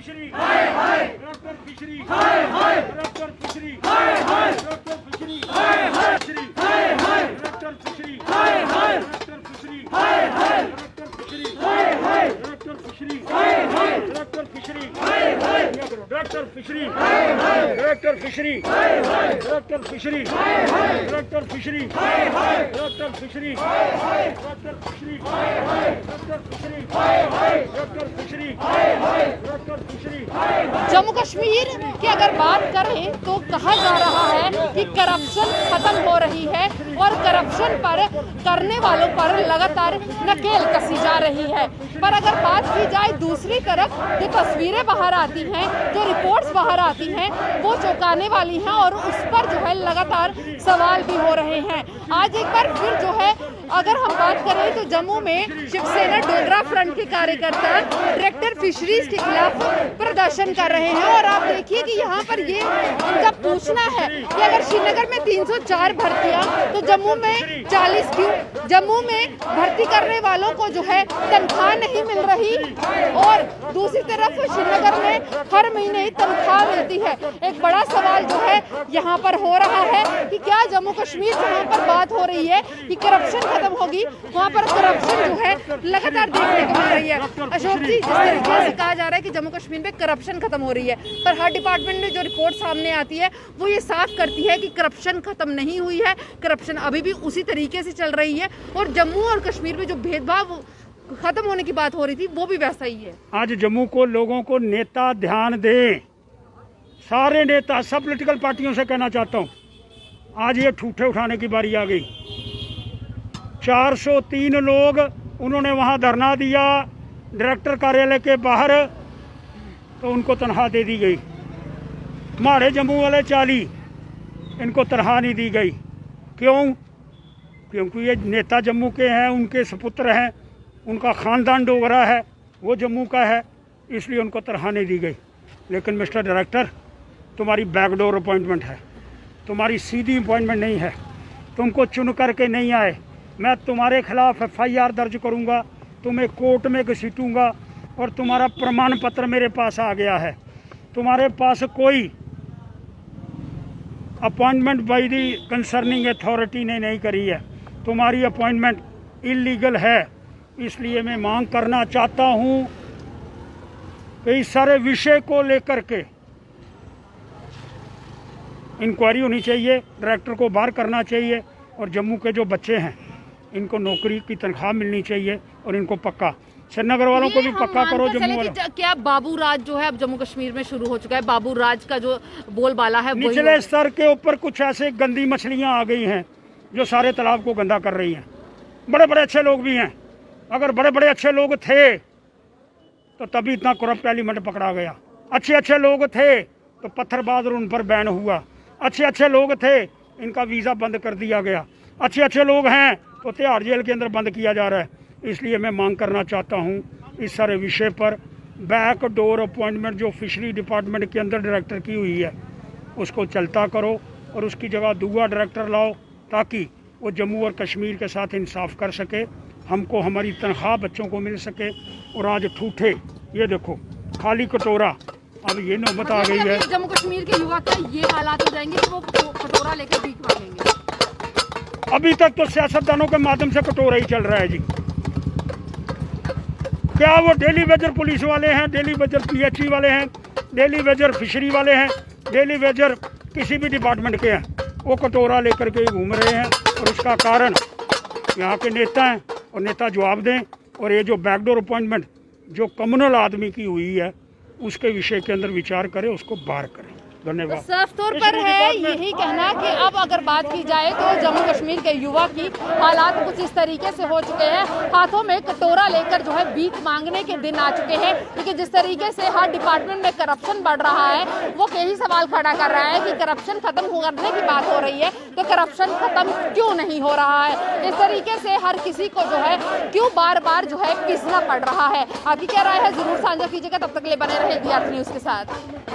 Fishery director fishery director fishery director fishery director fishery director fishery director fishery director fishery director fishery director fishery director fishery director fishery director fishery director fishery director fishery director fishery director fishery director fishery. Jammu Kashmir की अगर बात करें तो कहा जा रहा है कि करप्शन खत्म हो रही है और करप्शन पर करने वालों पर लगातार नकेल कसी जा रही है। पर अगर बात की जाए दूसरी तरफ जो तस्वीरें बाहर आती हैं, जो रिपोर्ट्स बाहर आती हैं, वो चौंकाने वाली हैं और उस पर जो है लगातार सवाल भी हो रहे हैं। आज एक बार फिर जो है अगर हम बात करें तो जम्मू में शिवसेना डोगरा फ्रंट के कार्यकर्ता डायरेक्टर फिशरीज के खिलाफ प्रदर्शन कर रहे हैं और आप देखिए कि यहाँ पर ये इनका पूछना है कि अगर श्रीनगर में 304 भर्तियां तो जम्मू में 40 क्यों? जम्मू में भर्ती करने वालों को जो है तनख्वाह नहीं मिल रही और दूसरी तरफ श्रीनगर में हर महीने ही तनख्वाह मिलती है। एक बड़ा सवाल जो है यहाँ पर हो रहा है कि क्या जम्मू कश्मीर जहाँ पर बात हो रही है कि करप्शन खत्म होगी, वहाँ पर करप्शन जो है लगातार देखने को मिल रही है। अशोक जी, जिस तरीके से कहा जा रहा है कि जम्मू कश्मीर में करप्शन खत्म हो रही है, पर हर डिपार्टमेंट में जो रिपोर्ट सामने आती है वो ये साफ करती है कि करप्शन खत्म नहीं हुई है, करप्शन अभी भी उसी तरीके से चल रही है और जम्मू और कश्मीर में जो भेदभाव खत्म होने की बात हो रही थी वो भी वैसा ही है। आज जम्मू को लोगों को नेता ध्यान दें, सारे नेता सब पॉलिटिकल पार्टियों से कहना चाहता हूँ, आज ये ठूठे उठाने की बारी आ गई। 403 लोग उन्होंने वहाँ धरना दिया डायरेक्टर कार्यालय के बाहर, तो उनको तनख्वाह दे दी गई। हमारे जम्मू वाले 40, इनको तनख्वाह नहीं दी गई। क्यों? क्योंकि ये नेता जम्मू के हैं, उनके सपुत्र हैं, उनका ख़ानदान डोगरा है, वो जम्मू का है, इसलिए उनको तनख्वाह नहीं दी गई। लेकिन मिस्टर डायरेक्टर, तुम्हारी बैकडोर अपॉइंटमेंट है, तुम्हारी सीधी अपॉइंटमेंट नहीं है, तुमको चुन करके नहीं आए। मैं तुम्हारे खिलाफ FIR दर्ज करूंगा, तुम्हें कोर्ट में घसीटूंगा और तुम्हारा प्रमाण पत्र मेरे पास आ गया है। तुम्हारे पास कोई appointment by the concerning authority ने नहीं करी है, तुम्हारी अपॉइंटमेंट इलीगल है। इसलिए मैं मांग करना चाहता हूं कि इस सारे विषय को लेकर के इंक्वायरी होनी चाहिए, डायरेक्टर को बाहर करना चाहिए और जम्मू के जो बच्चे हैं इनको नौकरी की तनख्वाह मिलनी चाहिए और इनको पक्का, श्रीनगर वालों को भी पक्का करो। जम्मू वालों क्या बाबू राज जो है अब जम्मू कश्मीर में शुरू हो चुका है? बाबू राज का जो बोलबाला है निचले स्तर के ऊपर कुछ ऐसे गंदी मछलियां आ गई हैं जो सारे तालाब को गंदा कर रही हैं। बड़े बड़े अच्छे लोग भी हैं, अगर बड़े बड़े अच्छे लोग थे तो तभी इतना करप्ट एलिमेंट पकड़ा गया। अच्छे अच्छे लोग थे तो पत्थरबाज और उन पर बैन हुआ। अच्छे अच्छे लोग थे, इनका वीज़ा बंद कर दिया गया। अच्छे अच्छे लोग हैं तो तिहाड़ जेल के अंदर बंद किया जा रहा है। इसलिए मैं मांग करना चाहता हूँ इस सारे विषय पर बैक डोर अपॉइंटमेंट जो फिशरी डिपार्टमेंट के अंदर डायरेक्टर की हुई है उसको चलता करो और उसकी जगह दूसरा डायरेक्टर लाओ, ताकि वो जम्मू और कश्मीर के साथ इंसाफ कर सके, हमको हमारी तनख्वाह बच्चों को मिल सके। और आज ठूठे, ये देखो खाली कटोरा, अब ये नौबत आ गई है। जम्मू कश्मीर के युवा का ये हालात हो जाएंगे कि वो कटोरा लेकर भीख मांगेंगे। अभी तक तो सियासतदानों के माध्यम से कटोरा ही चल रहा है जी। क्या वो डेली वेजर पुलिस वाले हैं, डेली वेजर PHE वाले हैं, डेली वेजर फिशरी वाले हैं, डेली वेजर किसी भी डिपार्टमेंट के हैं, वो कटोरा लेकर के घूम रहे हैं। और उसका कारण यहाँ के नेता हैं और नेता जवाब दें। और ये जो बैकडोर अपॉइंटमेंट जो कम्युनल आदमी की हुई है उसके विषय के अंदर विचार करें, उसको बाहर करें। धन्यवाद। तो साफ तौर पर है यही कहना कि अब अगर बात की जाए तो जम्मू कश्मीर के युवा की हालात कुछ इस तरीके से हो चुके हैं, हाथों में कटोरा लेकर जो है भीख मांगने के दिन आ चुके हैं। क्योंकि जिस तरीके से हर डिपार्टमेंट में करप्शन बढ़ रहा है, वो यही सवाल खड़ा कर रहा है कि करप्शन खत्म करने की बात हो रही है तो करप्शन खत्म क्यों नहीं हो रहा है। इस तरीके से हर किसी को जो है क्यों बार बार जो है पिसना पड़ रहा है। आपकी क्या राय है जरूर साझा कीजिएगा। तब तक के लिए बने रहे DRT न्यूज़ के साथ।